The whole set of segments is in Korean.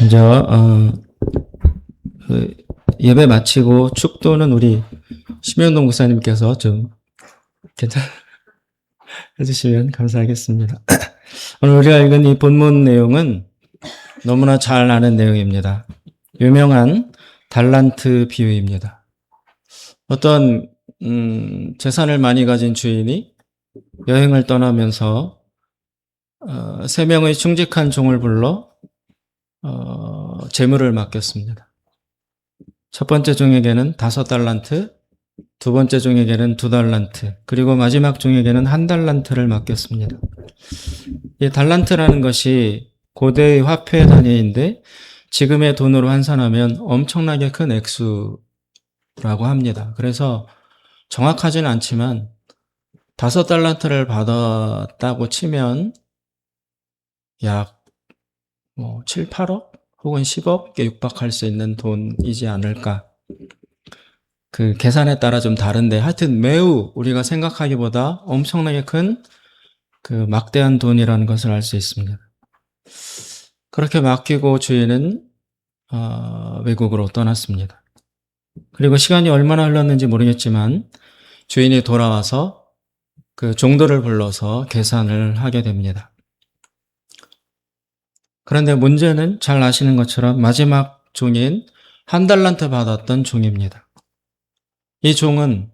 먼저 예배 마치고 축도는 우리 심현동 목사님께서 좀 해주시면 감사하겠습니다. 오늘 우리가 읽은 이 본문 내용은 너무나 잘 아는 내용입니다. 유명한 달란트 비유입니다. 어떤 재산을 많이 가진 주인이 여행을 떠나면서 3명의 충직한 종을 불러 재물을 맡겼습니다. 첫 번째 종에게는 5달란트, 두 번째 종에게는 2달란트, 그리고 마지막 종에게는 1달란트를 맡겼습니다. 이 달란트라는 것이 고대의 화폐 단위인데 지금의 돈으로 환산하면 엄청나게 큰 액수라고 합니다. 그래서 정확하지는 않지만 5달란트를 받았다고 치면 약 7, 8억 혹은 10억에 육박할 수 있는 돈이지 않을까. 그 계산에 따라 좀 다른데 하여튼 매우 우리가 생각하기보다 엄청나게 큰 그 막대한 돈이라는 것을 알 수 있습니다. 그렇게 맡기고 주인은 외국으로 떠났습니다. 그리고 시간이 얼마나 흘렀는지 모르겠지만 주인이 돌아와서 그 종들을 불러서 계산을 하게 됩니다. 그런데 문제는 잘 아시는 것처럼 마지막 종인 1달란트 받았던 종입니다. 이 종은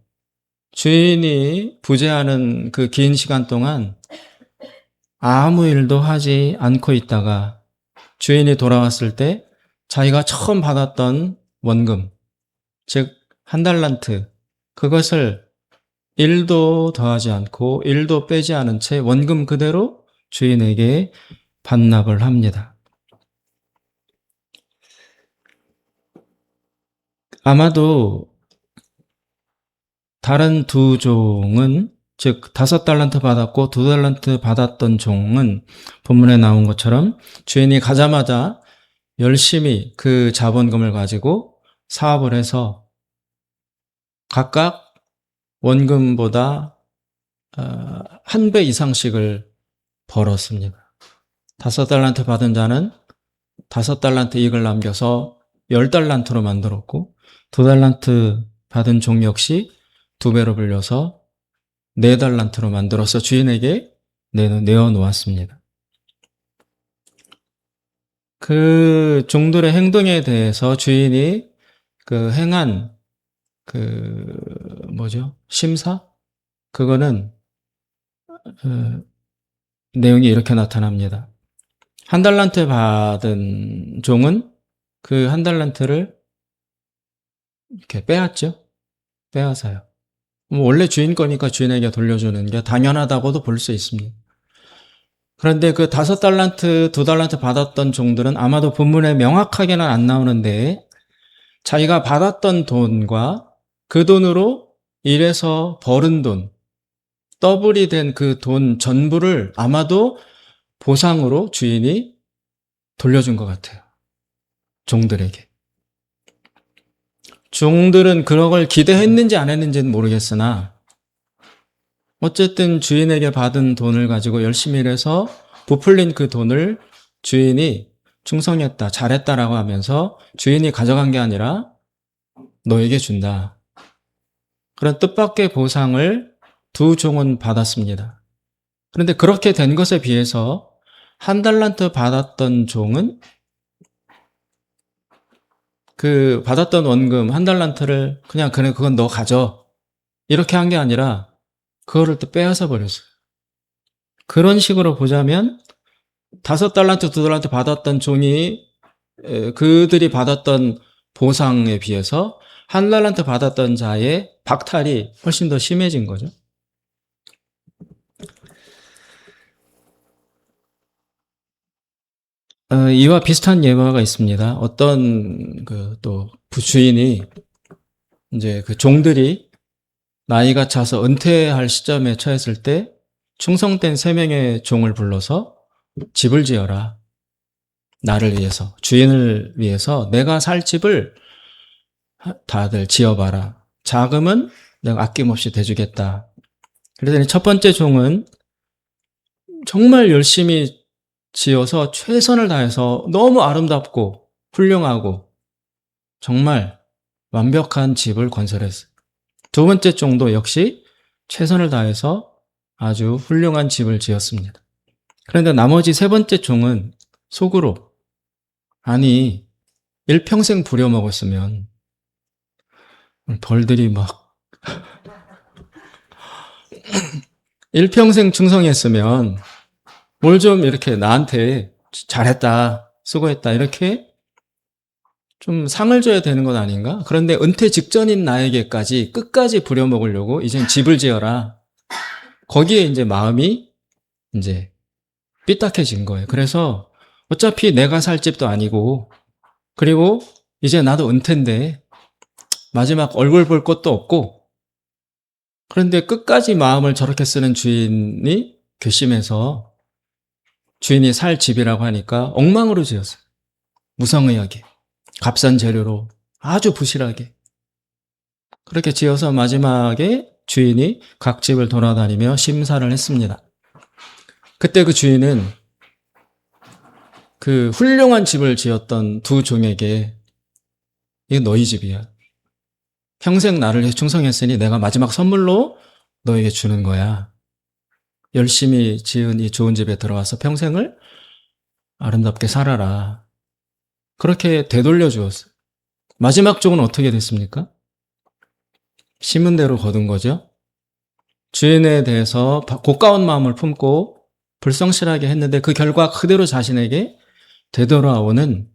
주인이 부재하는 그 긴 시간 동안 아무 일도 하지 않고 있다가 주인이 돌아왔을 때 자기가 처음 받았던 원금, 즉 1달란트, 그것을 1도 더하지 않고 1도 빼지 않은 채 원금 그대로 주인에게 반납을 합니다. 아마도 다른 두 종은, 즉 5달란트 받았고 2달란트 받았던 종은 본문에 나온 것처럼 주인이 가자마자 열심히 그 자본금을 가지고 사업을 해서 각각 원금보다 1배 이상씩을 벌었습니다. 5달란트 받은 자는 5달란트 이익을 남겨서 10달란트로 만들었고 2달란트 받은 종 역시 2배로 불려서 4달란트로 만들어서 주인에게 내어놓았습니다. 그 종들의 행동에 대해서 주인이 그 행한 심사? 그거는 내용이 이렇게 나타납니다. 1달란트 받은 종은 그 1달란트를 이렇게 빼앗죠. 빼앗아요. 원래 주인 거니까 주인에게 돌려주는 게 당연하다고도 볼 수 있습니다. 그런데 그 5달란트, 2달란트 받았던 종들은 아마도 본문에 명확하게는 안 나오는데 자기가 받았던 돈과 그 돈으로 일해서 벌은 돈, 더블이 된 그 돈 전부를 아마도 보상으로 주인이 돌려준 것 같아요. 종들에게. 종들은 그런 걸 기대했는지 안 했는지는 모르겠으나 어쨌든 주인에게 받은 돈을 가지고 열심히 일해서 부풀린 그 돈을 주인이 충성했다, 잘했다라고 하면서 주인이 가져간 게 아니라 너에게 준다. 그런 뜻밖의 보상을 두 종은 받았습니다. 그런데 그렇게 된 것에 비해서 1달란트 받았던 종은 그 받았던 원금 1달란트를 그냥 그래 그건 너 가져 이렇게 한 게 아니라 그거를 또 빼앗아 버렸어요. 그런 식으로 보자면 5달란트, 2달란트 받았던 종이 그들이 받았던 보상에 비해서 1달란트 받았던 자의 박탈이 훨씬 더 심해진 거죠. 이와 비슷한 예화가 있습니다. 어떤 또 부주인이 이제 그 종들이 나이가 차서 은퇴할 시점에 처했을 때 충성된 3명의 종을 불러서 집을 지어라. 나를 위해서, 주인을 위해서 내가 살 집을 다들 지어봐라. 자금은 내가 아낌없이 대주겠다. 그러더니 첫 번째 종은 정말 열심히 지어서 최선을 다해서 너무 아름답고 훌륭하고 정말 완벽한 집을 건설했어요. 두 번째 종도 역시 최선을 다해서 아주 훌륭한 집을 지었습니다. 그런데 나머지 세 번째 종은 속으로, 아니, 일평생 부려먹었으면 벌들이 막 일평생 충성했으면 뭘 좀 이렇게 나한테 잘했다, 수고했다 이렇게 좀 상을 줘야 되는 것 아닌가? 그런데 은퇴 직전인 나에게까지 끝까지 부려먹으려고 이젠 집을 지어라. 거기에 이제 마음이 이제 삐딱해진 거예요. 그래서 어차피 내가 살 집도 아니고, 그리고 이제 나도 은퇴인데 마지막 얼굴 볼 것도 없고, 그런데 끝까지 마음을 저렇게 쓰는 주인이 괘씸해서 주인이 살 집이라고 하니까 엉망으로 지었어요. 무성의하게, 값싼 재료로 아주 부실하게 그렇게 지어서 마지막에 주인이 각 집을 돌아다니며 심사를 했습니다. 그때 그 주인은 그 훌륭한 집을 지었던 두 종에게, 이게 너희 집이야. 평생 나를 충성했으니 내가 마지막 선물로 너에게 주는 거야. 열심히 지은 이 좋은 집에 들어와서 평생을 아름답게 살아라. 그렇게 되돌려 주었어요. 마지막 종은 어떻게 됐습니까? 심은 대로 거둔 거죠. 주인에 대해서 고가운 마음을 품고 불성실하게 했는데 그 결과 그대로 자신에게 되돌아오는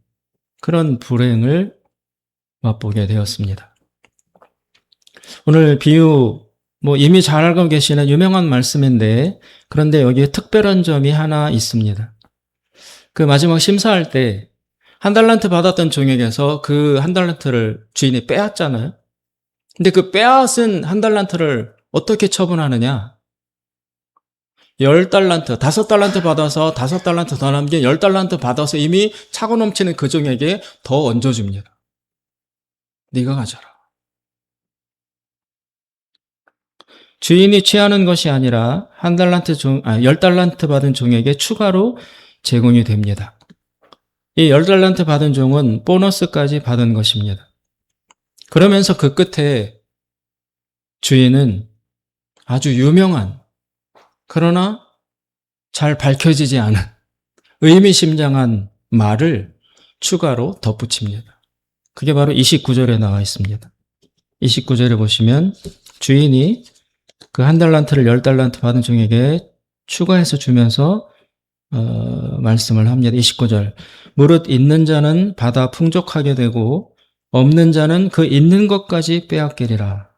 그런 불행을 맛보게 되었습니다. 오늘 비유 이미 잘 알고 계시는 유명한 말씀인데, 그런데 여기에 특별한 점이 하나 있습니다. 그 마지막 심사할 때 한 달란트 받았던 종에게서 그 한 달란트를 주인이 빼앗잖아요. 근데 그 빼앗은 한 달란트를 어떻게 처분하느냐? 10달란트, 5달란트 받아서 5달란트 더 남긴 10달란트 받아서 이미 차고 넘치는 그 종에게 더 얹어줍니다. 네가 가져라. 주인이 취하는 것이 아니라 10달란트 받은 종에게 추가로 제공이 됩니다. 이 10달란트 받은 종은 보너스까지 받은 것입니다. 그러면서 그 끝에 주인은 아주 유명한, 그러나 잘 밝혀지지 않은 의미심장한 말을 추가로 덧붙입니다. 그게 바로 29절에 나와 있습니다. 29절에 보시면 주인이 그 한 달란트를 10달란트 받은 종에게 추가해서 주면서 말씀을 합니다. 29절. 무릇 있는 자는 받아 풍족하게 되고 없는 자는 그 있는 것까지 빼앗기리라.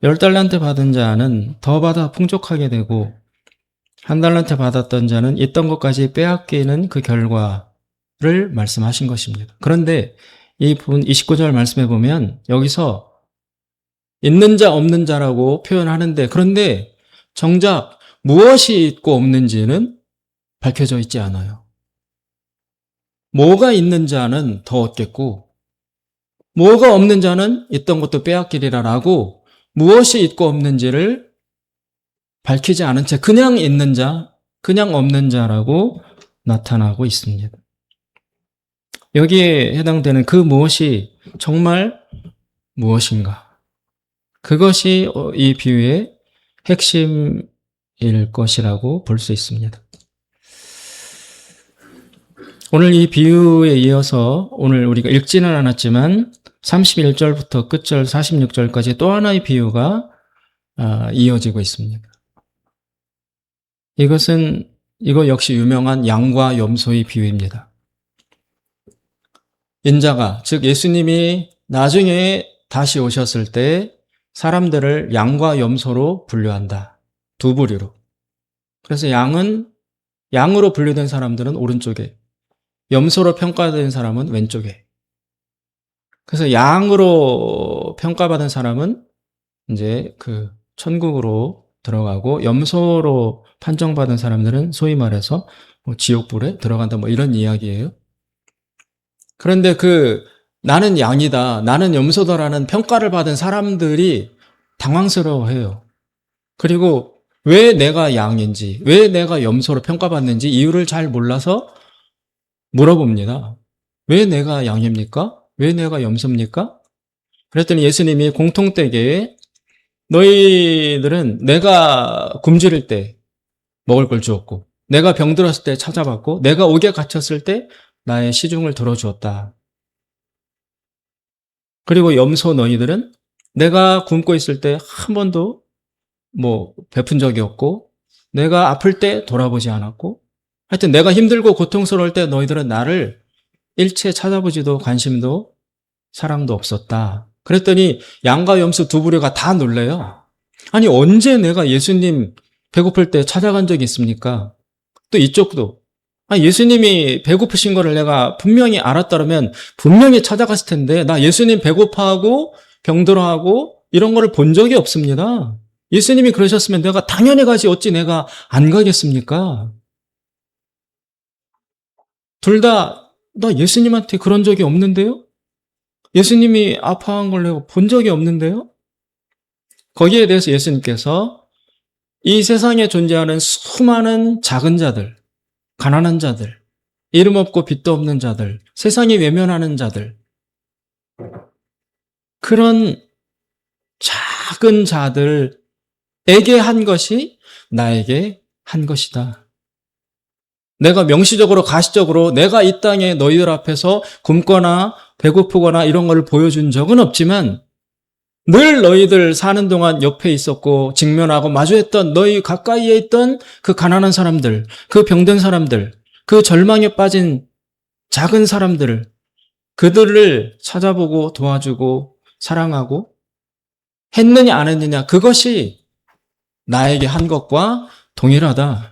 10달란트 받은 자는 더 받아 풍족하게 되고 한 달란트 받았던 자는 있던 것까지 빼앗기는 그 결과를 말씀하신 것입니다. 그런데 이 29절 말씀해 보면 여기서 있는 자 없는 자라고 표현하는데, 그런데 정작 무엇이 있고 없는지는 밝혀져 있지 않아요. 뭐가 있는 자는 더 얻겠고 뭐가 없는 자는 있던 것도 빼앗기리라라고 무엇이 있고 없는지를 밝히지 않은 채 그냥 있는 자, 그냥 없는 자라고 나타나고 있습니다. 여기에 해당되는 그 무엇이 정말 무엇인가? 그것이 이 비유의 핵심일 것이라고 볼 수 있습니다. 오늘 이 비유에 이어서 오늘 우리가 읽지는 않았지만 31절부터 끝절 46절까지 또 하나의 비유가 이어지고 있습니다. 이거 역시 유명한 양과 염소의 비유입니다. 인자가, 즉 예수님이 나중에 다시 오셨을 때 사람들을 양과 염소로 분류한다. 두 부류로. 그래서 양으로 분류된 사람들은 오른쪽에, 염소로 평가된 사람은 왼쪽에. 그래서 양으로 평가받은 사람은 이제 그 천국으로 들어가고, 염소로 판정받은 사람들은 소위 말해서 지옥불에 들어간다, 이런 이야기예요. 그런데 나는 양이다, 나는 염소다라는 평가를 받은 사람들이 당황스러워해요. 그리고 왜 내가 양인지, 왜 내가 염소로 평가받는지 이유를 잘 몰라서 물어봅니다. 왜 내가 양입니까? 왜 내가 염소입니까? 그랬더니 예수님이 공통되게 너희들은 내가 굶주릴 때 먹을 걸 주었고, 내가 병들었을 때 찾아봤고, 내가 옥에 갇혔을 때 나의 시중을 들어주었다. 그리고 염소 너희들은 내가 굶고 있을 때 한 번도 베푼 적이 없고, 내가 아플 때 돌아보지 않았고, 하여튼 내가 힘들고 고통스러울 때 너희들은 나를 일체 찾아보지도 관심도 사랑도 없었다. 그랬더니 양과 염소 두 부류가 다 놀래요. 아니, 언제 내가 예수님 배고플 때 찾아간 적이 있습니까? 또 이쪽도. 아니, 예수님이 배고프신 거를 내가 분명히 알았다면 분명히 찾아갔을 텐데, 나 예수님 배고파하고 병들어하고 이런 거를 본 적이 없습니다. 예수님이 그러셨으면 내가 당연히 가지 어찌 내가 안 가겠습니까? 둘 다 나 예수님한테 그런 적이 없는데요? 예수님이 아파한 걸 내가 본 적이 없는데요? 거기에 대해서 예수님께서 이 세상에 존재하는 수많은 작은 자들, 가난한 자들, 이름 없고 빚도 없는 자들, 세상에 외면하는 자들, 그런 작은 자들에게 한 것이 나에게 한 것이다. 내가 명시적으로 가시적으로 내가 이 땅에 너희들 앞에서 굶거나 배고프거나 이런 걸 보여준 적은 없지만 늘 너희들 사는 동안 옆에 있었고 직면하고 마주했던 너희 가까이에 있던 그 가난한 사람들, 그 병든 사람들, 그 절망에 빠진 작은 사람들을, 그들을 찾아보고 도와주고 사랑하고 했느냐 안 했느냐, 그것이 나에게 한 것과 동일하다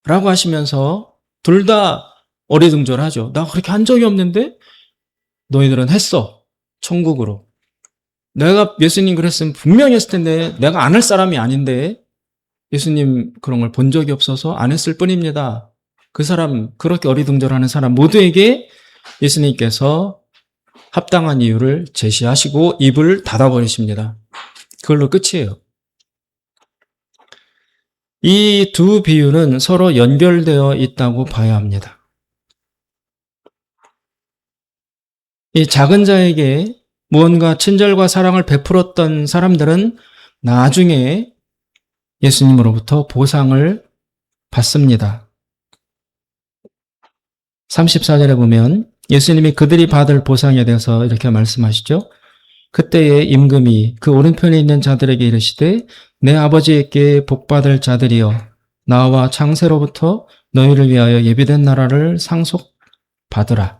라고 하시면서 둘 다 어리둥절하죠. 나 그렇게 한 적이 없는데 너희들은 했어. 천국으로. 내가 예수님 그랬으면 분명히 했을 텐데 내가 안 할 사람이 아닌데 예수님 그런 걸 본 적이 없어서 안 했을 뿐입니다. 그 사람, 그렇게 어리둥절하는 사람 모두에게 예수님께서 합당한 이유를 제시하시고 입을 닫아버리십니다. 그걸로 끝이에요. 이 두 비유는 서로 연결되어 있다고 봐야 합니다. 이 작은 자에게 무언가 친절과 사랑을 베풀었던 사람들은 나중에 예수님으로부터 보상을 받습니다. 34절에 보면 예수님이 그들이 받을 보상에 대해서 이렇게 말씀하시죠. 그때에 임금이 그 오른편에 있는 자들에게 이르시되 내 아버지께 복받을 자들이여 나와 창세로부터 너희를 위하여 예비된 나라를 상속받으라.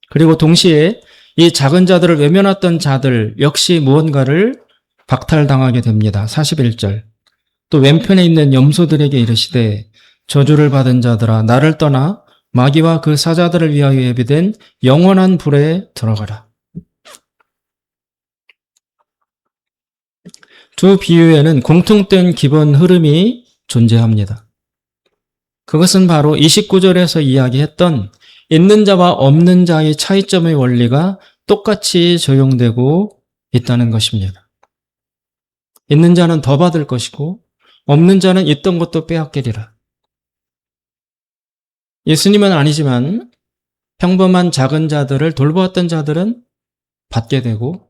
그리고 동시에 이 작은 자들을 외면했던 자들 역시 무언가를 박탈당하게 됩니다. 41절. 또 왼편에 있는 염소들에게 이르시되 저주를 받은 자들아 나를 떠나 마귀와 그 사자들을 위하여 예비된 영원한 불에 들어가라. 두 비유에는 공통된 기본 흐름이 존재합니다. 그것은 바로 29절에서 이야기했던 있는 자와 없는 자의 차이점의 원리가 똑같이 적용되고 있다는 것입니다. 있는 자는 더 받을 것이고 없는 자는 있던 것도 빼앗기리라. 예수님은 아니지만 평범한 작은 자들을 돌보았던 자들은 받게 되고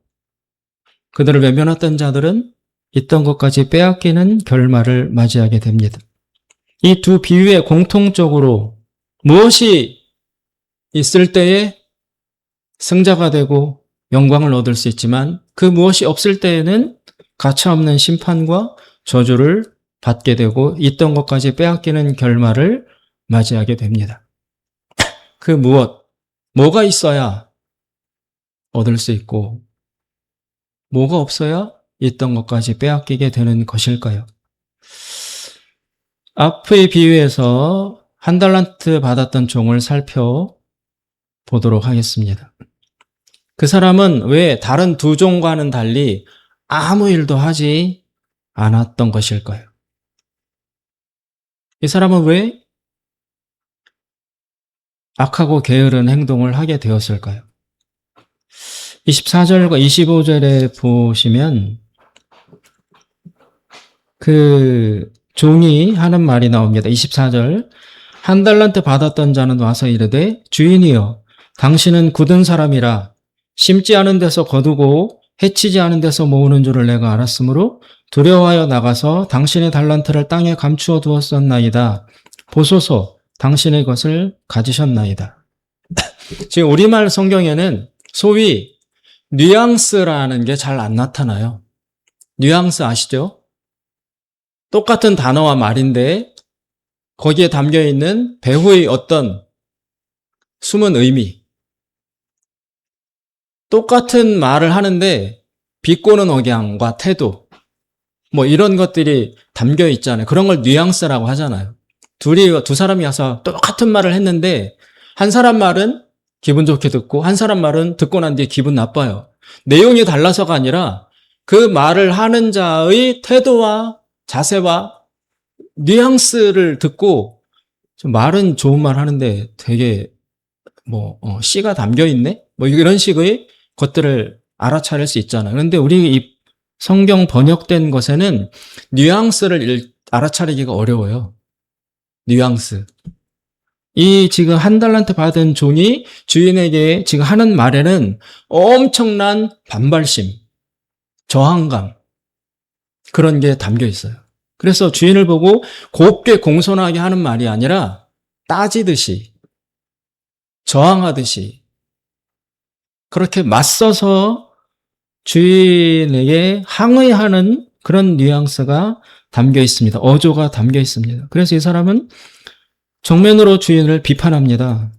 그들을 외면했던 자들은 있던 것까지 빼앗기는 결말을 맞이하게 됩니다. 이 두 비유의 공통적으로 무엇이 있을 때에 승자가 되고 영광을 얻을 수 있지만 그 무엇이 없을 때에는 가차없는 심판과 저주를 받게 되고 있던 것까지 빼앗기는 결말을 맞이하게 됩니다. 그 뭐가 있어야 얻을 수 있고 뭐가 없어야 있던 것까지 빼앗기게 되는 것일까요? 앞의 비유에서 한 달란트 받았던 종을 살펴보도록 하겠습니다. 그 사람은 왜 다른 두 종과는 달리 아무 일도 하지 않았던 것일까요? 이 사람은 왜 악하고 게으른 행동을 하게 되었을까요? 24절과 25절에 보시면 그 종이 하는 말이 나옵니다. 24절. 한 달란트 받았던 자는 와서 이르되 주인이여 당신은 굳은 사람이라 심지 않은 데서 거두고 해치지 않은 데서 모으는 줄을 내가 알았으므로 두려워하여 나가서 당신의 달란트를 땅에 감추어 두었었나이다. 보소서 당신의 것을 가지셨나이다. 지금 우리말 성경에는 소위 뉘앙스라는 게 잘 안 나타나요. 뉘앙스 아시죠? 똑같은 단어와 말인데 거기에 담겨있는 배후의 어떤 숨은 의미, 똑같은 말을 하는데 비꼬는 억양과 태도, 뭐 이런 것들이 담겨 있잖아요. 그런 걸 뉘앙스라고 하잖아요. 두 사람이 와서 똑같은 말을 했는데 한 사람 말은 기분 좋게 듣고 한 사람 말은 듣고 난 뒤에 기분 나빠요. 내용이 달라서가 아니라 그 말을 하는 자의 태도와 자세와 뉘앙스를 듣고 좀 말은 좋은 말 하는데 되게 씨가 담겨 있네? 뭐 이런 식의 것들을 알아차릴 수 있잖아요. 그런데 우리 이 성경 번역된 것에는 뉘앙스를 알아차리기가 어려워요. 뉘앙스. 이 지금 한 달란트 받은 종이 주인에게 지금 하는 말에는 엄청난 반발심, 저항감, 그런 게 담겨 있어요. 그래서 주인을 보고 곱게 공손하게 하는 말이 아니라 따지듯이, 저항하듯이, 그렇게 맞서서 주인에게 항의하는 그런 뉘앙스가 담겨 있습니다. 어조가 담겨 있습니다. 그래서 이 사람은 정면으로 주인을 비판합니다.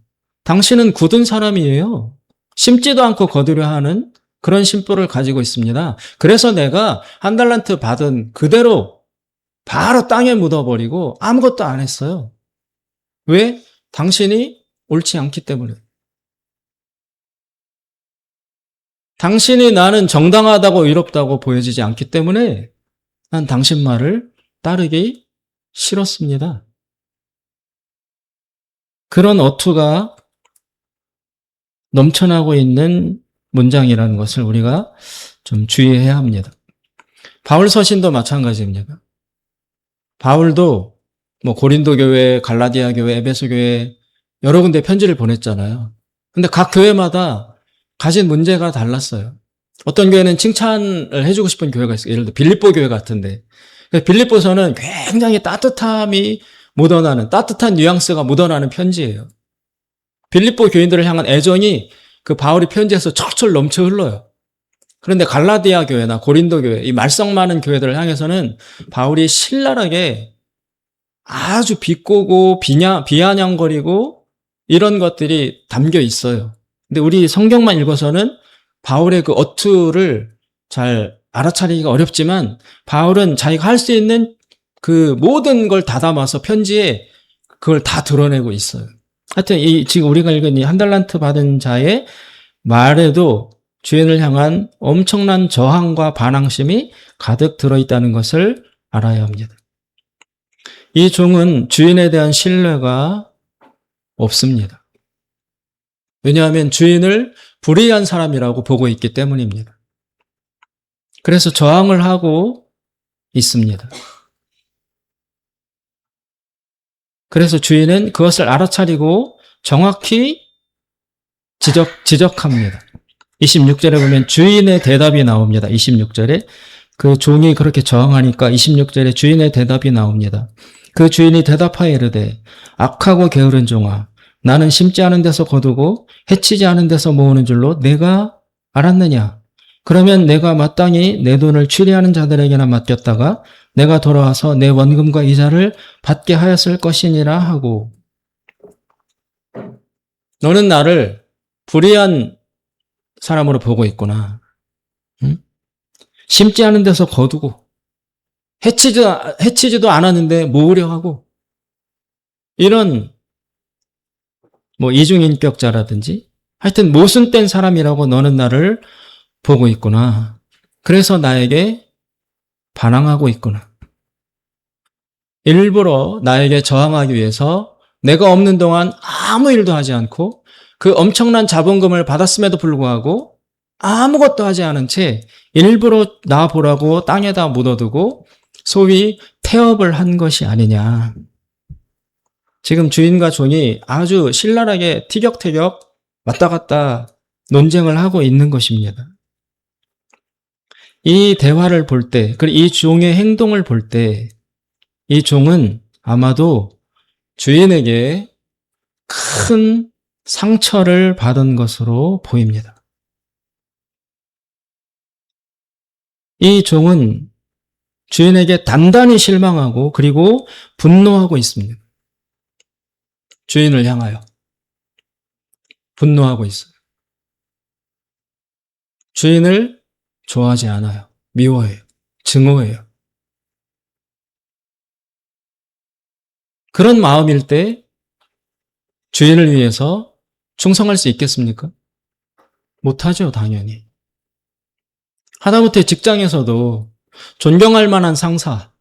당신은 굳은 사람이에요. 심지도 않고 거두려 하는 그런 심보를 가지고 있습니다. 그래서 내가 한 달란트 받은 그대로 바로 땅에 묻어버리고 아무것도 안 했어요. 왜? 당신이 옳지 않기 때문에. 당신이 나는 정당하다고 의롭다고 보여지지 않기 때문에 난 당신 말을 따르기 싫었습니다. 그런 어투가 넘쳐나고 있는 문장이라는 것을 우리가 좀 주의해야 합니다. 바울 서신도 마찬가지입니다. 바울도 고린도 교회, 갈라디아 교회, 에베소 교회 여러 군데 편지를 보냈잖아요. 근데 각 교회마다 가진 문제가 달랐어요. 어떤 교회는 칭찬을 해주고 싶은 교회가 있어요. 예를 들어 빌립보 교회 같은데. 빌립보서는 굉장히 따뜻함이 묻어나는, 따뜻한 뉘앙스가 묻어나는 편지예요. 빌립보 교인들을 향한 애정이 그 바울이 편지에서 철철 넘쳐 흘러요. 그런데 갈라디아 교회나 고린도 교회, 이 말썽 많은 교회들을 향해서는 바울이 신랄하게 아주 비꼬고 비아냥거리고 이런 것들이 담겨 있어요. 근데 우리 성경만 읽어서는 바울의 그 어투를 잘 알아차리기가 어렵지만 바울은 자기가 할 수 있는 그 모든 걸 다 담아서 편지에 그걸 다 드러내고 있어요. 하여튼 지금 우리가 읽은 이 한 달란트 받은 자의 말에도 주인을 향한 엄청난 저항과 반항심이 가득 들어있다는 것을 알아야 합니다. 이 종은 주인에 대한 신뢰가 없습니다. 왜냐하면 주인을 불의한 사람이라고 보고 있기 때문입니다. 그래서 저항을 하고 있습니다. 그래서 주인은 그것을 알아차리고 정확히 지적합니다. 26절에 보면 주인의 대답이 나옵니다. 26절에 그 종이 그렇게 저항하니까 26절에 주인의 대답이 나옵니다. 그 주인이 대답하여 이르되 악하고 게으른 종아 나는 심지 않은 데서 거두고 해치지 않은 데서 모으는 줄로 내가 알았느냐? 그러면 내가 마땅히 내 돈을 취리하는 자들에게나 맡겼다가 내가 돌아와서 내 원금과 이자를 받게 하였을 것이니라 하고 너는 나를 불의한 사람으로 보고 있구나. 응? 심지 않은 데서 거두고 해치지도 않았는데 모으려 하고 이런 이중인격자라든지 하여튼 모순된 사람이라고 너는 나를 보고 있구나. 그래서 나에게 반항하고 있구나. 일부러 나에게 저항하기 위해서 내가 없는 동안 아무 일도 하지 않고 그 엄청난 자본금을 받았음에도 불구하고 아무것도 하지 않은 채 일부러 나 보라고 땅에다 묻어두고 소위 태업을 한 것이 아니냐. 지금 주인과 종이 아주 신랄하게 티격태격 왔다 갔다 논쟁을 하고 있는 것입니다. 이 대화를 볼 때, 그리고 이 종의 행동을 볼 때, 이 종은 아마도 주인에게 큰 상처를 받은 것으로 보입니다. 이 종은 주인에게 단단히 실망하고 그리고 분노하고 있습니다. 주인을 향하여 분노하고 있어요. 주인을 좋아하지 않아요. 미워해요. 증오해요. 그런 마음일 때 주인을 위해서 충성할 수 있겠습니까? 못하죠, 당연히. 하다못해 직장에서도 존경할 만한 상사,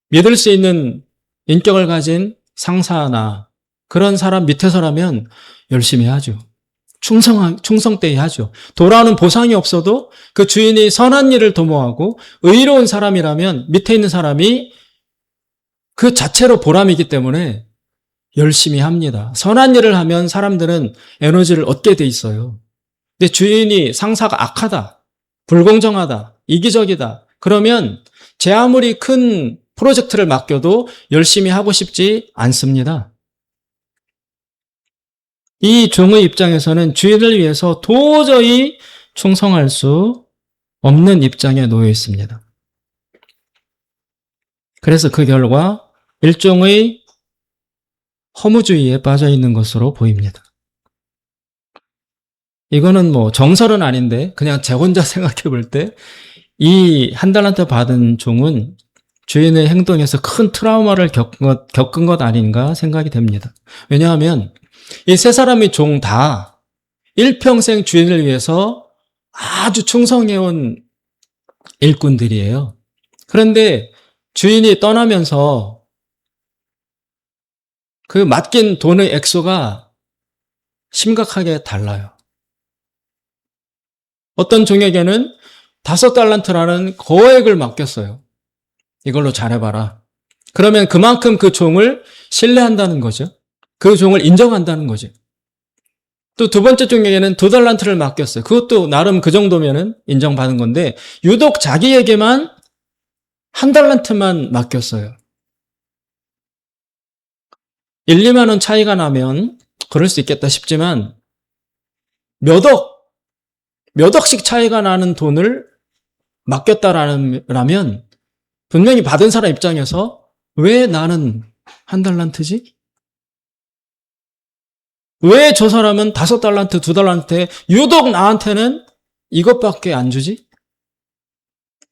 믿을 수 있는 인격을 가진 상사나 그런 사람 밑에서라면 열심히 하죠. 충성되이 하죠. 돌아오는 보상이 없어도 그 주인이 선한 일을 도모하고 의로운 사람이라면 밑에 있는 사람이 그 자체로 보람이기 때문에 열심히 합니다. 선한 일을 하면 사람들은 에너지를 얻게 돼 있어요. 근데 주인이 상사가 악하다, 불공정하다, 이기적이다. 그러면 제 아무리 큰 프로젝트를 맡겨도 열심히 하고 싶지 않습니다. 이 종의 입장에서는 주인을 위해서 도저히 충성할 수 없는 입장에 놓여 있습니다. 그래서 그 결과 일종의 허무주의에 빠져 있는 것으로 보입니다. 이거는 뭐 정설은 아닌데 그냥 제 혼자 생각해 볼 때 이 한 달란트 받은 종은 주인의 행동에서 큰 트라우마를 겪은 것 아닌가 생각이 됩니다. 왜냐하면 이 세 사람의 종 다 일평생 주인을 위해서 아주 충성해온 일꾼들이에요. 그런데 주인이 떠나면서 그 맡긴 돈의 액수가 심각하게 달라요. 어떤 종에게는 5달란트라는 거액을 맡겼어요. 이걸로 잘해봐라. 그러면 그만큼 그 종을 신뢰한다는 거죠. 그 종을 인정한다는 거죠. 또 두 번째 종에게는 2달란트를 맡겼어요. 그것도 나름 그 정도면은 인정받은 건데 유독 자기에게만 1달란트만 맡겼어요. 1, 2만 원 차이가 나면 그럴 수 있겠다 싶지만 몇 억씩 차이가 나는 돈을 맡겼다라면 분명히 받은 사람 입장에서 왜 나는 1달란트지? 왜 저 사람은 5달란트, 2달란트에 유독 나한테는 이것밖에 안 주지?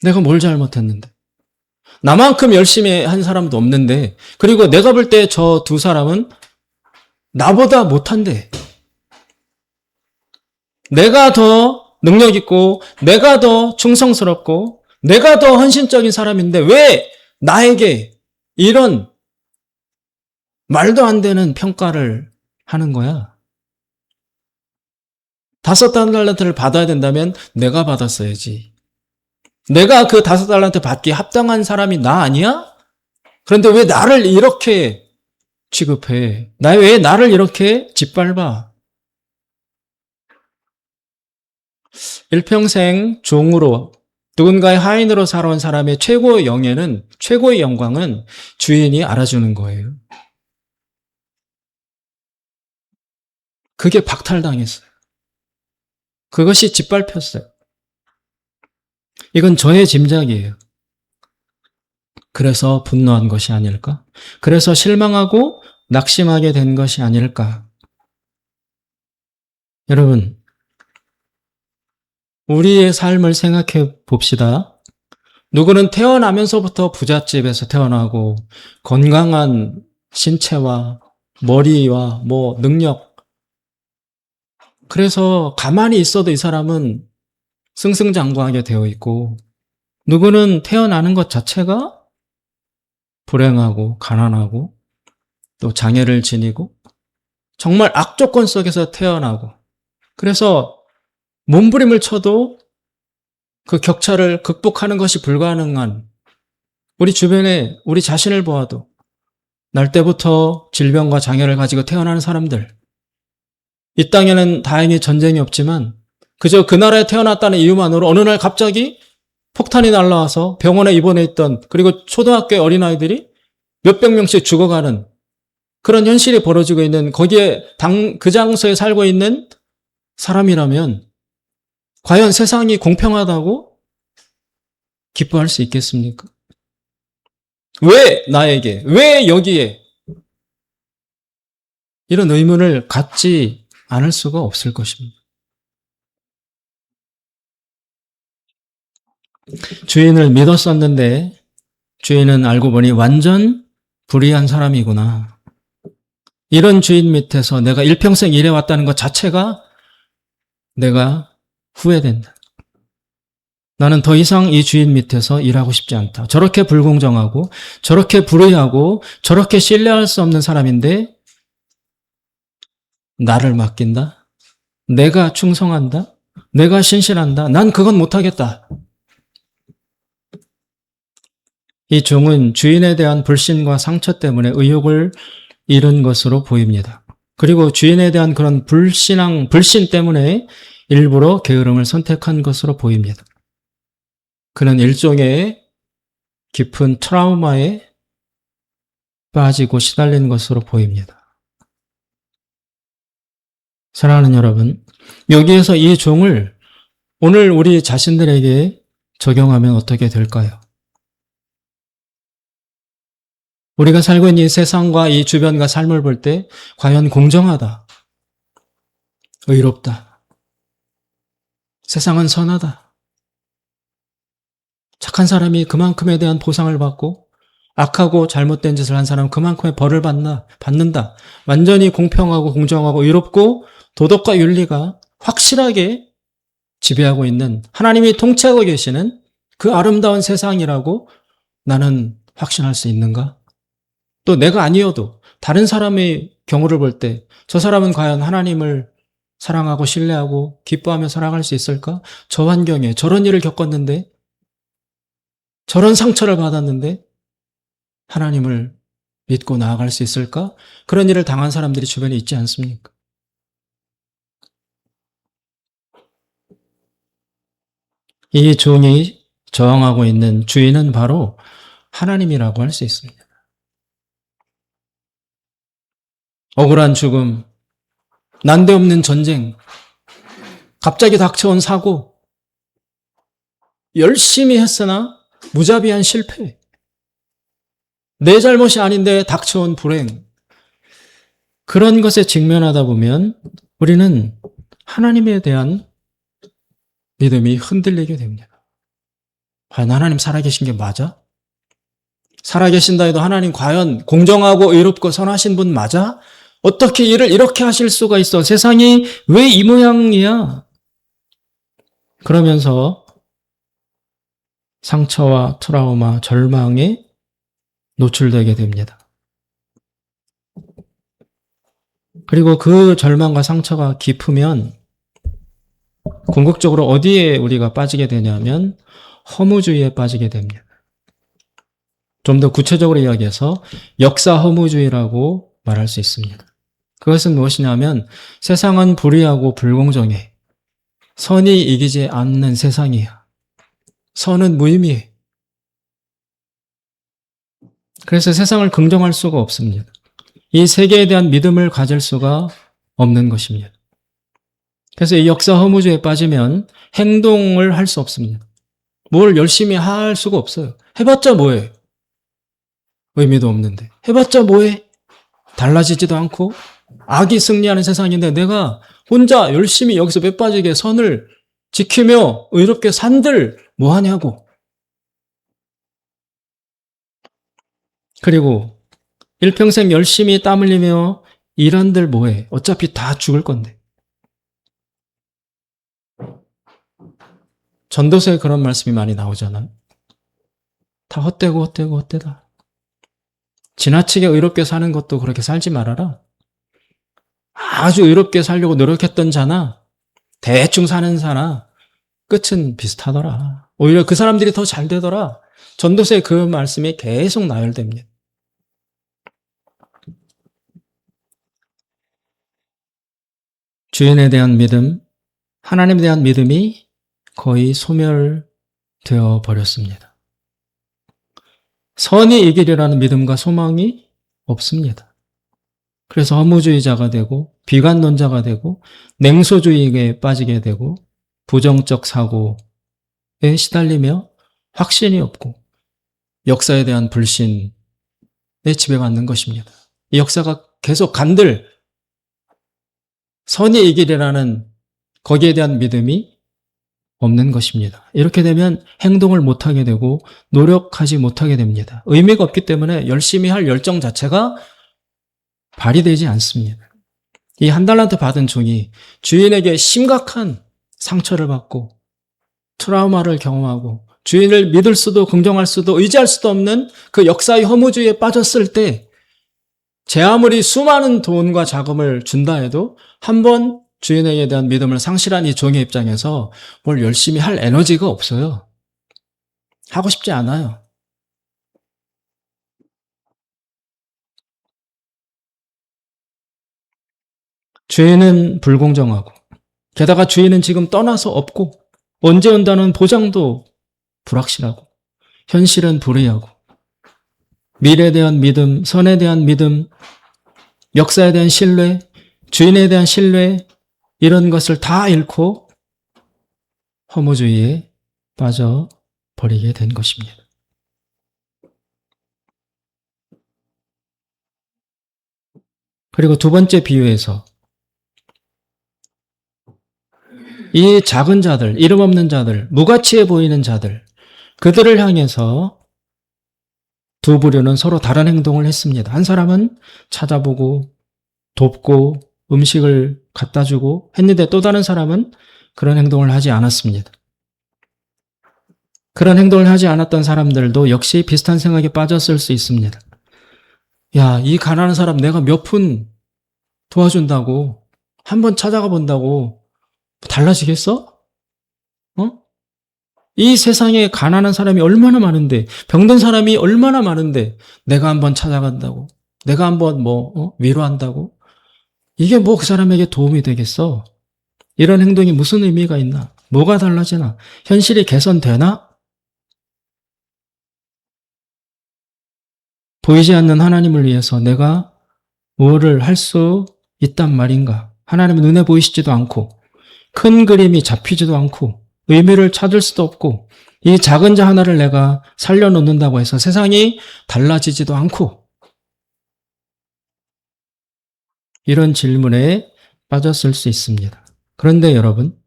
내가 뭘 잘못했는데? 나만큼 열심히 한 사람도 없는데, 그리고 내가 볼 때 저 두 사람은 나보다 못한데, 내가 더 능력 있고, 내가 더 충성스럽고, 내가 더 헌신적인 사람인데, 왜 나에게 이런 말도 안 되는 평가를 하는 거야? 5달란트를 받아야 된다면 내가 받았어야지. 내가 그 5달란트 받기에 합당한 사람이 나 아니야? 그런데 왜 나를 이렇게 취급해? 왜 나를 이렇게 짓밟아? 일평생 종으로 누군가의 하인으로 살아온 사람의 최고의 영예는, 최고의 영광은 주인이 알아주는 거예요. 그게 박탈당했어요. 그것이 짓밟혔어요. 이건 저의 짐작이에요. 그래서 분노한 것이 아닐까? 그래서 실망하고 낙심하게 된 것이 아닐까? 여러분, 우리의 삶을 생각해 봅시다. 누구는 태어나면서부터 부잣집에서 태어나고 건강한 신체와 머리와 능력, 그래서 가만히 있어도 이 사람은 승승장구하게 되어 있고, 누구는 태어나는 것 자체가 불행하고 가난하고 또 장애를 지니고 정말 악조건 속에서 태어나고, 그래서 몸부림을 쳐도 그 격차를 극복하는 것이 불가능한 우리 주변에 우리 자신을 보아도 날 때부터 질병과 장애를 가지고 태어나는 사람들, 이 땅에는 다행히 전쟁이 없지만 그저 그 나라에 태어났다는 이유만으로 어느 날 갑자기 폭탄이 날라와서 병원에 입원해 있던, 그리고 초등학교 어린아이들이 몇백 명씩 죽어가는 그런 현실이 벌어지고 있는, 거기에 그 장소에 살고 있는 사람이라면 과연 세상이 공평하다고 기뻐할 수 있겠습니까? 왜 나에게, 왜 여기에, 이런 의문을 갖지 않을 수가 없을 것입니다. 주인을 믿었었는데 주인은 알고 보니 완전 불의한 사람이구나. 이런 주인 밑에서 내가 일평생 일해왔다는 것 자체가 내가 후회된다. 나는 더 이상 이 주인 밑에서 일하고 싶지 않다. 저렇게 불공정하고 저렇게 불의하고 저렇게 신뢰할 수 없는 사람인데 나를 맡긴다? 내가 충성한다? 내가 신실한다? 난 그건 못하겠다. 이 종은 주인에 대한 불신과 상처 때문에 의욕을 잃은 것으로 보입니다. 그리고 주인에 대한 그런 불신 때문에 일부러 게으름을 선택한 것으로 보입니다. 그는 일종의 깊은 트라우마에 빠지고 시달린 것으로 보입니다. 사랑하는 여러분, 여기에서 이 종을 오늘 우리 자신들에게 적용하면 어떻게 될까요? 우리가 살고 있는 이 세상과 이 주변과 삶을 볼 때 과연 공정하다, 의롭다, 세상은 선하다, 착한 사람이 그만큼에 대한 보상을 받고 악하고 잘못된 짓을 한 사람은 그만큼의 벌을 받는다. 완전히 공평하고 공정하고 의롭고 도덕과 윤리가 확실하게 지배하고 있는, 하나님이 통치하고 계시는 그 아름다운 세상이라고 나는 확신할 수 있는가? 또 내가 아니어도 다른 사람의 경우를 볼 때 저 사람은 과연 하나님을 사랑하고 신뢰하고 기뻐하며 살아갈 수 있을까? 저 환경에 저런 일을 겪었는데, 저런 상처를 받았는데 하나님을 믿고 나아갈 수 있을까? 그런 일을 당한 사람들이 주변에 있지 않습니까? 이 종이 저항하고 있는 주인은 바로 하나님이라고 할 수 있습니다. 억울한 죽음, 난데없는 전쟁, 갑자기 닥쳐온 사고, 열심히 했으나 무자비한 실패, 내 잘못이 아닌데 닥쳐온 불행, 그런 것에 직면하다 보면 우리는 하나님에 대한 믿음이 흔들리게 됩니다. 과연 하나님 살아계신 게 맞아? 살아계신다 해도 하나님 과연 공정하고 의롭고 선하신 분 맞아? 어떻게 일을 이렇게 하실 수가 있어? 세상이 왜 이 모양이야? 그러면서 상처와 트라우마, 절망에 노출되게 됩니다. 그리고 그 절망과 상처가 깊으면 궁극적으로 어디에 우리가 빠지게 되냐면 허무주의에 빠지게 됩니다. 좀 더 구체적으로 이야기해서 역사 허무주의라고 말할 수 있습니다. 그것은 무엇이냐면 세상은 불의하고 불공정해. 선이 이기지 않는 세상이야. 선은 무의미해. 그래서 세상을 긍정할 수가 없습니다. 이 세계에 대한 믿음을 가질 수가 없는 것입니다. 그래서 이 역사 허무주의에 빠지면 행동을 할 수 없습니다. 뭘 열심히 할 수가 없어요. 해봤자 뭐해? 의미도 없는데. 해봤자 뭐해? 달라지지도 않고 악이 승리하는 세상인데 내가 혼자 열심히 여기서 몇 빠지게 선을 지키며 의롭게 산들 뭐하냐고. 그리고 일평생 열심히 땀 흘리며 일한들 뭐해? 어차피 다 죽을 건데. 전도서에 그런 말씀이 많이 나오잖아요. 다 헛되다. 지나치게 의롭게 사는 것도 그렇게 살지 말아라. 아주 의롭게 살려고 노력했던 자나 대충 사는 자나 끝은 비슷하더라. 오히려 그 사람들이 더 잘 되더라. 전도서에 그 말씀이 계속 나열됩니다. 주인에 대한 믿음, 하나님에 대한 믿음이 거의 소멸되어 버렸습니다. 선이 이기리라는 믿음과 소망이 없습니다. 그래서 허무주의자가 되고 비관론자가 되고 냉소주의에 빠지게 되고 부정적 사고에 시달리며 확신이 없고 역사에 대한 불신에 지배받는 것입니다. 이 역사가 계속 간들 선이 이기리라는 거기에 대한 믿음이 없는 것입니다. 이렇게 되면 행동을 못하게 되고 노력하지 못하게 됩니다. 의미가 없기 때문에 열심히 할 열정 자체가 발휘되지 않습니다. 이 한 달란트 받은 종이 주인에게 심각한 상처를 받고 트라우마를 경험하고 주인을 믿을 수도 긍정할 수도 의지할 수도 없는 그 역사의 허무주의에 빠졌을 때 제 아무리 수많은 돈과 자금을 준다 해도 한번 주인에게 대한 믿음을 상실한 이 종의 입장에서 뭘 열심히 할 에너지가 없어요. 하고 싶지 않아요. 주인은 불공정하고 게다가 주인은 지금 떠나서 없고 언제 온다는 보장도 불확실하고 현실은 불의하고 미래에 대한 믿음, 선에 대한 믿음, 역사에 대한 신뢰, 주인에 대한 신뢰 이런 것을 다 잃고 허무주의에 빠져버리게 된 것입니다. 그리고 두 번째 비유에서 이 작은 자들, 이름 없는 자들, 무가치해 보이는 자들, 그들을 향해서 두 부류는 서로 다른 행동을 했습니다. 한 사람은 찾아보고 돕고 음식을 갖다 주고 했는데 또 다른 사람은 그런 행동을 하지 않았습니다. 그런 행동을 하지 않았던 사람들도 역시 비슷한 생각에 빠졌을 수 있습니다. 야, 이 가난한 사람 내가 몇 푼 도와준다고 한번 찾아가 본다고 달라지겠어? 이 세상에 가난한 사람이 얼마나 많은데 병든 사람이 얼마나 많은데 내가 한번 찾아간다고 내가 한번 위로한다고 이게 뭐 그 사람에게 도움이 되겠어? 이런 행동이 무슨 의미가 있나? 뭐가 달라지나? 현실이 개선되나? 보이지 않는 하나님을 위해서 내가 뭐를 할 수 있단 말인가? 하나님은 눈에 보이시지도 않고 큰 그림이 잡히지도 않고 의미를 찾을 수도 없고 이 작은 자 하나를 내가 살려놓는다고 해서 세상이 달라지지도 않고 이런 질문에 빠졌을 수 있습니다. 그런데 여러분,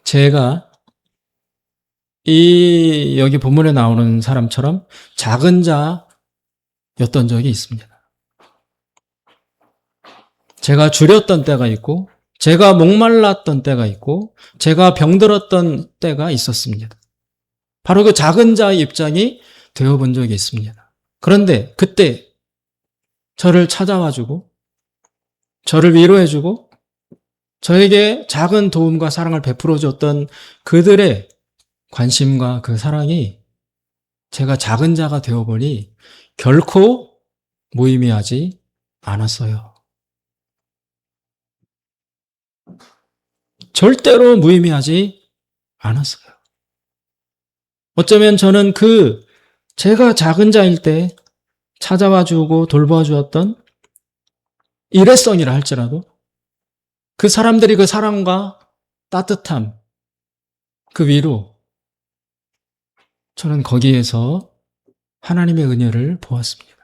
제가 여기 본문에 나오는 사람처럼 작은 자였던 적이 있습니다. 제가 줄였던 때가 있고 제가 목말랐던 때가 있고 제가 병들었던 때가 있었습니다. 바로 그 작은 자의 입장이 되어본 적이 있습니다. 그런데 그때 저를 찾아와주고 저를 위로해주고 저에게 작은 도움과 사랑을 베풀어줬던 그들의 관심과 그 사랑이 제가 작은 자가 되어보니 결코 무의미하지 않았어요. 절대로 무의미하지 않았어요. 어쩌면 저는 제가 작은 자일 때 찾아와 주고 돌봐 주었던 일회성이라 할지라도 그 사람들이 그 사랑과 따뜻함, 그 위로 저는 거기에서 하나님의 은혜를 보았습니다.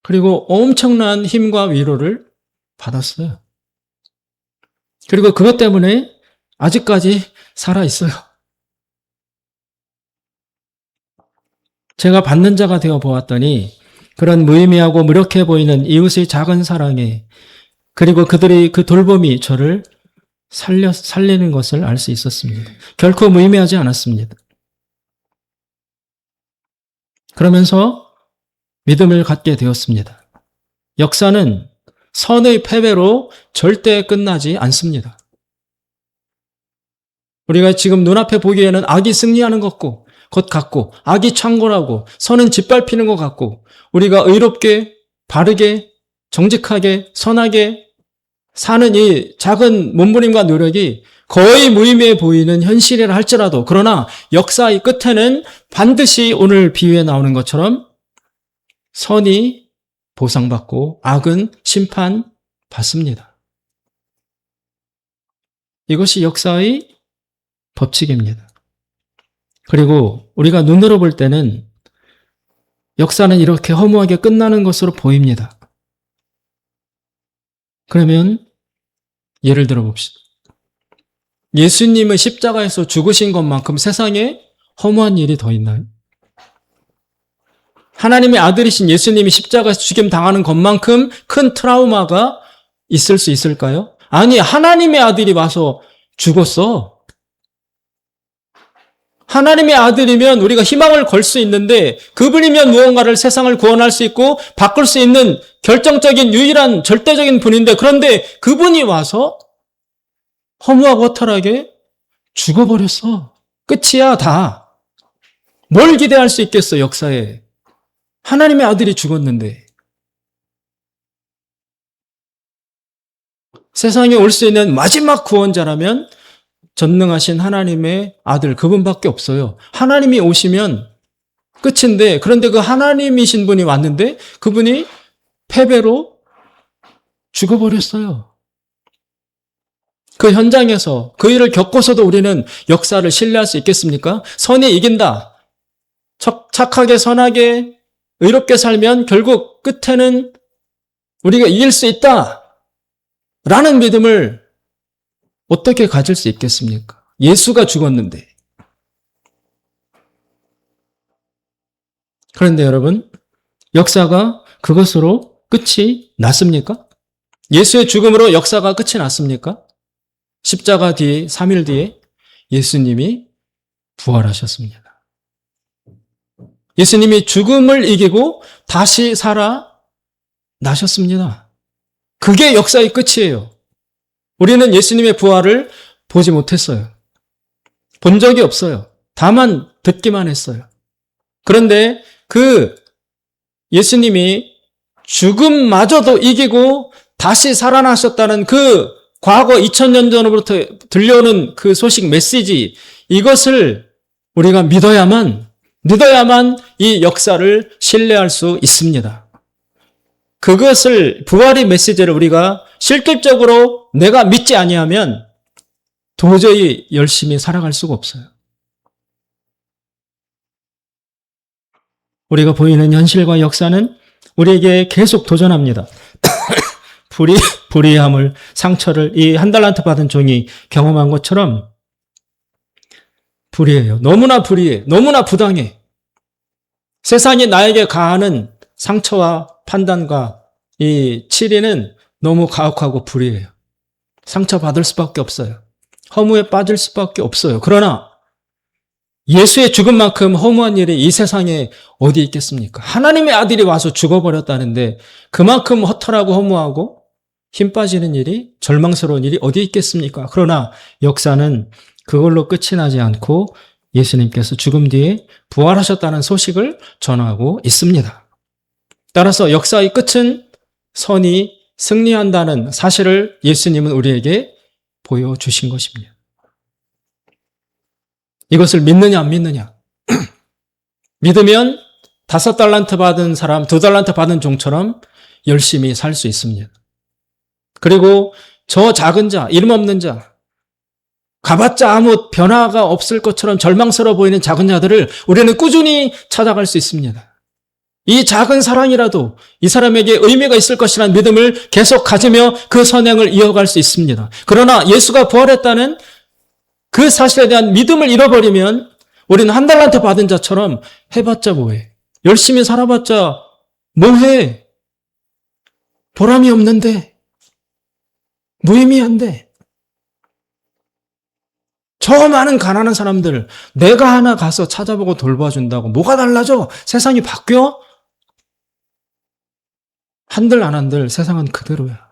그리고 엄청난 힘과 위로를 받았어요. 그리고 그것 때문에 아직까지 살아있어요. 제가 받는 자가 되어 보았더니 그런 무의미하고 무력해 보이는 이웃의 작은 사랑에 그리고 그들의 그 돌봄이 저를 살리는 것을 알 수 있었습니다. 결코 무의미하지 않았습니다. 그러면서 믿음을 갖게 되었습니다. 역사는 선의 패배로 절대 끝나지 않습니다. 우리가 지금 눈앞에 보기에는 악이 승리하는 것 같고, 악이 창궐하고, 선은 짓밟히는 것 같고, 우리가 의롭게, 바르게, 정직하게, 선하게 사는 이 작은 몸부림과 노력이 거의 무의미해 보이는 현실이라 할지라도, 그러나 역사의 끝에는 반드시 오늘 비유에 나오는 것처럼 선이 보상받고 악은 심판받습니다. 이것이 역사의 법칙입니다. 그리고 우리가 눈으로 볼 때는 역사는 이렇게 허무하게 끝나는 것으로 보입니다. 그러면 예를 들어 봅시다. 예수님은 십자가에서 죽으신 것만큼 세상에 허무한 일이 더 있나요? 하나님의 아들이신 예수님이 십자가에서 죽임 당하는 것만큼 큰 트라우마가 있을 수 있을까요? 아니, 하나님의 아들이 와서 죽었어. 하나님의 아들이면 우리가 희망을 걸 수 있는데, 그분이면 무언가를 세상을 구원할 수 있고 바꿀 수 있는 결정적인 유일한 절대적인 분인데, 그런데 그분이 와서 허무하고 허탈하게 죽어버렸어. 끝이야, 다. 뭘 기대할 수 있겠어, 역사에. 하나님의 아들이 죽었는데. 세상에 올 수 있는 마지막 구원자라면 전능하신 하나님의 아들, 그분밖에 없어요. 하나님이 오시면 끝인데, 그런데 그 하나님이신 분이 왔는데 그분이 패배로 죽어버렸어요. 그 현장에서 그 일을 겪고서도 우리는 역사를 신뢰할 수 있겠습니까? 선이 이긴다. 착하게 선하게 의롭게 살면 결국 끝에는 우리가 이길 수 있다. 라는 믿음을 어떻게 가질 수 있겠습니까? 예수가 죽었는데. 그런데 여러분, 역사가 그것으로 끝이 났습니까? 예수의 죽음으로 역사가 끝이 났습니까? 십자가 뒤 3일 뒤에 예수님이 부활하셨습니다. 예수님이 죽음을 이기고 다시 살아나셨습니다. 그게 역사의 끝이에요. 우리는 예수님의 부활을 보지 못했어요. 본 적이 없어요. 다만 듣기만 했어요. 그런데 그 예수님이 죽음마저도 이기고 다시 살아나셨다는 그 과거 2000년 전부터 들려오는 그 소식 메시지, 이것을 우리가 믿어야만 이 역사를 신뢰할 수 있습니다. 그것을, 부활의 메시지를 우리가 실질적으로 내가 믿지 아니하면 도저히 열심히 살아갈 수가 없어요. 우리가 보이는 현실과 역사는 우리에게 계속 도전합니다. 불의함을, 상처를 이 한 달란트 받은 종이 경험한 것처럼 불의해요. 너무나 불의해. 너무나 부당해. 세상이 나에게 가하는 상처와 판단과 이 치리는 너무 가혹하고 불의해요. 상처받을 수밖에 없어요. 허무에 빠질 수밖에 없어요. 그러나 예수의 죽음만큼 허무한 일이 이 세상에 어디 있겠습니까? 하나님의 아들이 와서 죽어버렸다는데 그만큼 허탈하고 허무하고 힘 빠지는 일이, 절망스러운 일이 어디 있겠습니까? 그러나 역사는 그걸로 끝이 나지 않고 예수님께서 죽음 뒤에 부활하셨다는 소식을 전하고 있습니다. 따라서 역사의 끝은 선이 승리한다는 사실을 예수님은 우리에게 보여주신 것입니다. 이것을 믿느냐 안 믿느냐. 믿으면 5달란트 받은 사람, 2달란트 받은 종처럼 열심히 살 수 있습니다. 그리고 저 작은 자, 이름 없는 자, 가봤자 아무 변화가 없을 것처럼 절망스러워 보이는 작은 자들을 우리는 꾸준히 찾아갈 수 있습니다. 이 작은 사랑이라도 이 사람에게 의미가 있을 것이라는 믿음을 계속 가지며 그 선행을 이어갈 수 있습니다. 그러나 예수가 부활했다는 그 사실에 대한 믿음을 잃어버리면 우리는 1달란트 받은 자처럼 해봤자 뭐해? 열심히 살아봤자 뭐해? 보람이 없는데, 무의미한데, 저 많은 가난한 사람들 내가 하나 가서 찾아보고 돌봐준다고 뭐가 달라져? 세상이 바뀌어? 한들 안 한들 세상은 그대로야.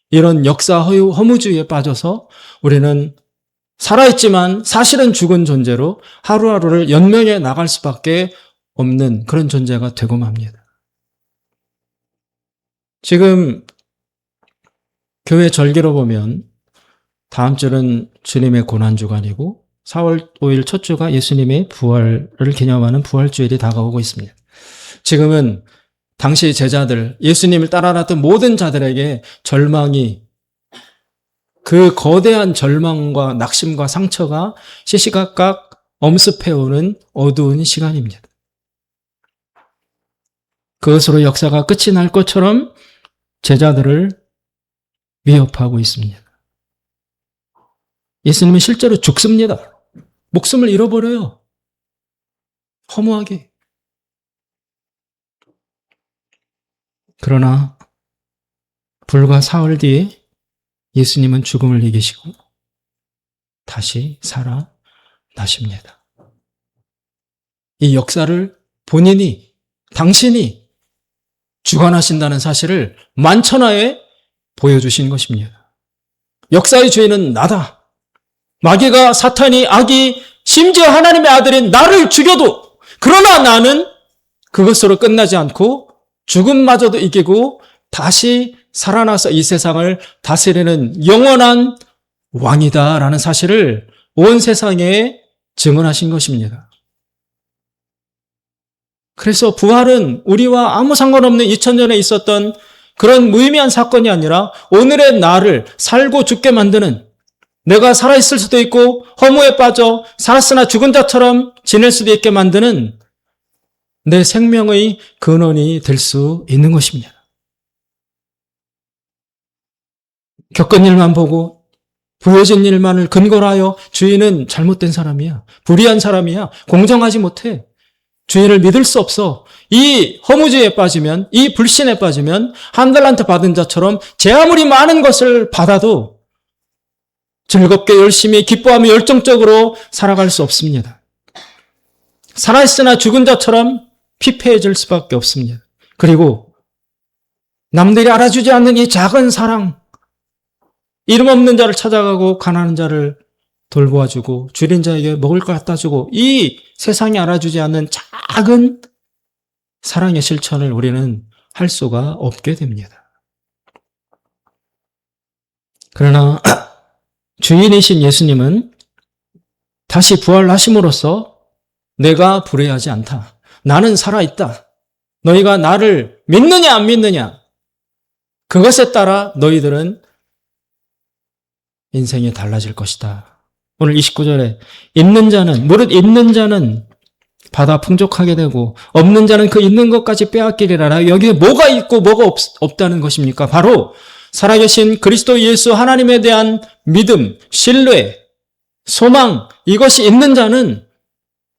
이런 역사 허무주의에 빠져서 우리는 살아있지만 사실은 죽은 존재로 하루하루를 연명해 나갈 수밖에 없는 그런 존재가 되고 맙니다. 지금 교회 절기로 보면 다음 주는 주님의 고난주간이고 4월 5일 첫 주가 예수님의 부활을 기념하는 부활주일이 다가오고 있습니다. 지금은 당시 제자들, 예수님을 따라갔던 모든 자들에게 절망이, 그 거대한 절망과 낙심과 상처가 시시각각 엄습해오는 어두운 시간입니다. 그것으로 역사가 끝이 날 것처럼 제자들을 위협하고 있습니다. 예수님은 실제로 죽습니다. 목숨을 잃어버려요. 허무하게. 그러나 불과 사흘 뒤에 예수님은 죽음을 이기시고 다시 살아나십니다. 이 역사를 본인이, 당신이 주관하신다는 사실을 만천하에 보여주신 것입니다. 역사의 주인은 나다. 마귀가, 사탄이, 악이, 심지어 하나님의 아들인 나를 죽여도, 그러나 나는 그것으로 끝나지 않고 죽음마저도 이기고 다시 살아나서 이 세상을 다스리는 영원한 왕이다라는 사실을 온 세상에 증언하신 것입니다. 그래서 부활은 우리와 아무 상관없는 2000년에 있었던 그런 무의미한 사건이 아니라 오늘의 나를 살고 죽게 만드는, 내가 살아있을 수도 있고 허무에 빠져 살았으나 죽은 자처럼 지낼 수도 있게 만드는 내 생명의 근원이 될 수 있는 것입니다. 겪은 일만 보고 보여진 일만을 근거로 하여 주인은 잘못된 사람이야, 불의한 사람이야, 공정하지 못해, 주인을 믿을 수 없어, 이 허무주의에 빠지면, 이 불신에 빠지면 한 달란트 받은 자처럼 제 아무리 많은 것을 받아도 즐겁게 열심히 기뻐하며 열정적으로 살아갈 수 없습니다. 살아있으나 죽은 자처럼 피폐해질 수밖에 없습니다. 그리고 남들이 알아주지 않는 이 작은 사랑, 이름 없는 자를 찾아가고 가난한 자를 돌보아주고 줄인 자에게 먹을 걸 갖다 주고, 이 세상이 알아주지 않는 작은 사랑의 실천을 우리는 할 수가 없게 됩니다. 그러나 주인이신 예수님은 다시 부활하심으로써 내가 불의하지 않다, 나는 살아있다, 너희가 나를 믿느냐 안 믿느냐, 그것에 따라 너희들은 인생이 달라질 것이다. 오늘 29절에 있는 자는, 무릇 있는 자는 받아 풍족하게 되고 없는 자는 그 있는 것까지 빼앗기리라. 여기에 뭐가 있고 뭐가 없다는 것입니까? 바로 살아계신 그리스도 예수 하나님에 대한 믿음, 신뢰, 소망, 이것이 있는 자는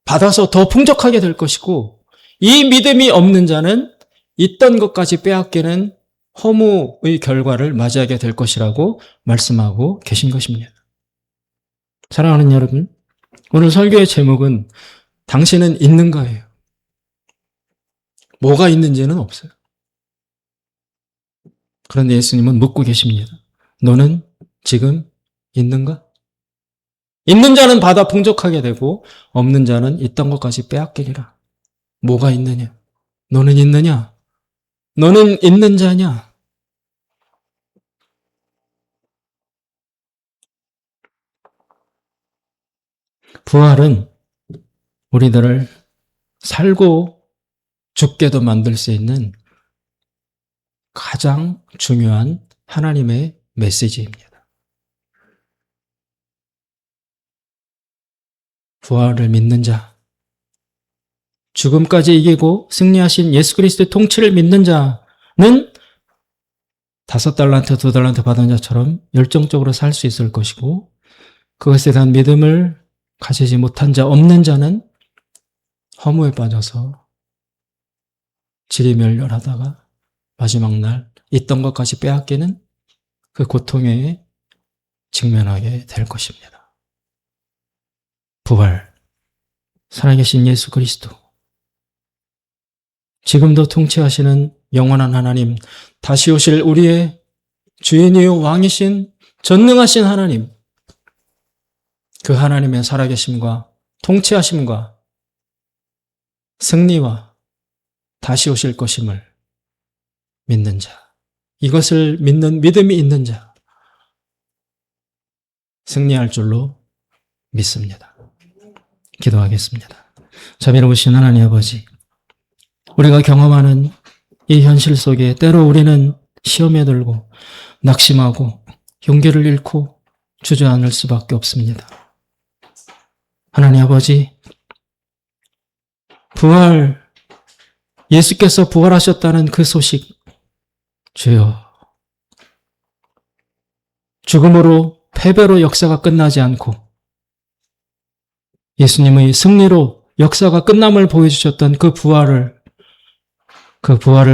받아서 더 풍족하게 될 것이고, 이 믿음이 없는 자는 있던 것까지 빼앗기는 허무의 결과를 맞이하게 될 것이라고 말씀하고 계신 것입니다. 사랑하는 여러분, 오늘 설교의 제목은 당신은 있는가예요. 뭐가 있는지는 없어요. 그런데 예수님은 묻고 계십니다. 너는 지금 있는가? 있는 자는 받아 풍족하게 되고 없는 자는 있던 것까지 빼앗기리라. 뭐가 있느냐? 너는 있느냐? 너는 있는 자냐? 부활은 우리들을 살고 죽게도 만들 수 있는 가장 중요한 하나님의 메시지입니다. 부활을 믿는 자, 죽음까지 이기고 승리하신 예수 그리스도의 통치를 믿는 자는 5달란트, 2달란트 받은 자처럼 열정적으로 살 수 있을 것이고, 그것에 대한 믿음을 가지지 못한 자, 없는 자는 허무에 빠져서 지리멸렬하다가 마지막 날 있던 것까지 빼앗기는 그 고통에 직면하게 될 것입니다. 부활, 살아계신 예수 그리스도, 지금도 통치하시는 영원한 하나님, 다시 오실 우리의 주인이요 왕이신 전능하신 하나님, 그 하나님의 살아계심과 통치하심과 승리와 다시 오실 것임을 믿는 자, 이것을 믿는 믿음이 있는 자, 승리할 줄로 믿습니다. 기도하겠습니다. 자비로우신 하나님 아버지, 우리가 경험하는 이 현실 속에 때로 우리는 시험에 들고 낙심하고 용기를 잃고 주저앉을 수밖에 없습니다. 하나님 아버지, 예수께서 부활하셨다는 그 소식, 주여, 죽음으로 패배로 역사가 끝나지 않고 예수님의 승리로 역사가 끝남을 보여주셨던 그 부활을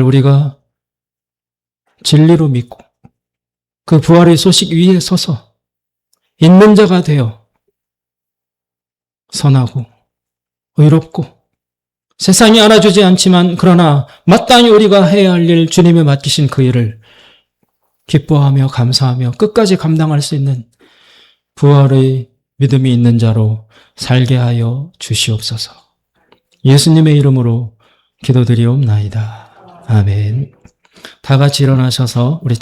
우리가 진리로 믿고 그 부활의 소식 위에 서서 있는 자가 되어 선하고 의롭고 세상이 알아주지 않지만 그러나 마땅히 우리가 해야 할 일, 주님이 맡기신 그 일을 기뻐하며 감사하며 끝까지 감당할 수 있는 부활의 믿음이 있는 자로 살게 하여 주시옵소서. 예수님의 이름으로 기도드리옵나이다. 아멘. 다 같이 일어나셔서 우리